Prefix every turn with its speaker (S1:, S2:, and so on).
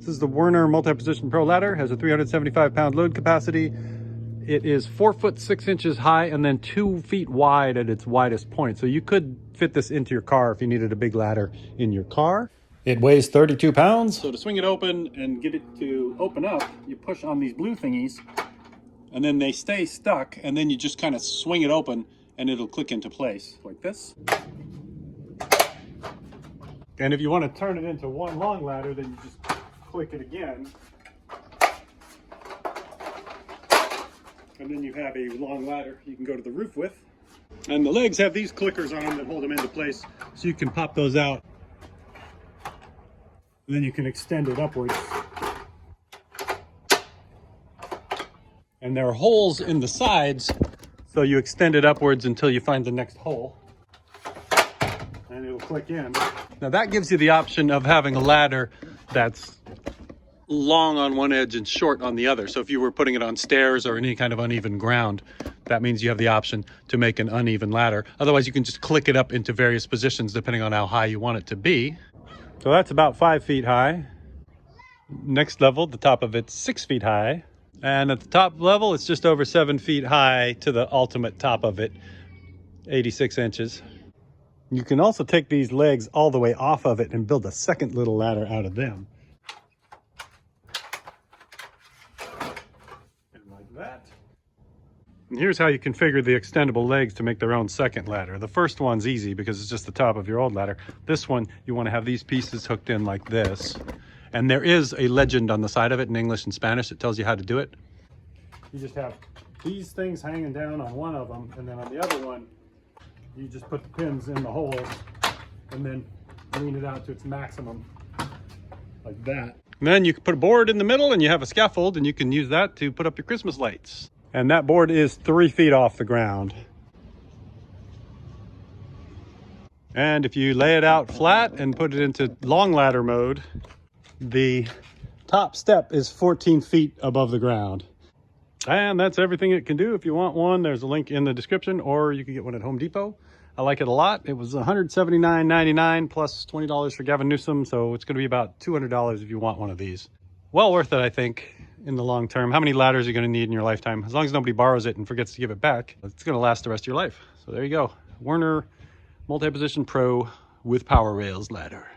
S1: This is the Werner Multiposition Pro ladder. Has a 375-pound load capacity. It is 4 foot 6 inches high and then 2 feet wide at its widest point. So you could fit this into your car if you needed a big ladder in your car. It weighs 32 pounds. So to swing it open and get it to open up, you push on these blue thingies and then they stay stuck, and then you just kind of swing it open and it'll click into place like this. And if you want to turn it into one long ladder, then you just click it again. And then you have a long ladder you can go to the roof with. And the legs have these clickers on them that hold them into place, so you can pop those out. And then you can extend it upwards. And there are holes in the sides, so you extend it upwards until you find the next hole. And it'll click in. Now that gives you the option of having a ladder that's long on one edge and short on the other. So if you were putting it on stairs or any kind of uneven ground, that means you have the option to make an uneven ladder. Otherwise, you can just click it up into various positions depending on how high you want it to be. So that's about 5 feet high. Next level, the top of it's 6 feet high. And at the top level, it's just over 7 feet high to the ultimate top of it, 86 inches. You can also take these legs all the way off of it and build a second little ladder out of them. And like that. And here's how you configure the extendable legs to make their own second ladder. The first one's easy because it's just the top of your old ladder. This one, you want to have these pieces hooked in like this. And there is a legend on the side of it in English and Spanish that tells you how to do it. You just have these things hanging down on one of them, and then on the other one, you just put the pins in the holes and then lean it out to its maximum, like that. And then you can put a board in the middle and you have a scaffold, and you can use that to put up your Christmas lights. And that board is 3 feet off the ground. And if you lay it out flat and put it into long ladder mode, the top step is 14 feet above the ground. And that's everything it can do. If you want one, there's a link in the description, or you can get one at Home Depot. I like it a lot. It was $179.99 plus $20 for Gavin Newsom, so it's going to be about $200 if you want one of these. Well worth it, I think, in the long term. How many ladders are you going to need in your lifetime? As long as nobody borrows it and forgets to give it back, it's going to last the rest of your life. So there you go. Werner Multiposition Pro with Power Rails ladder.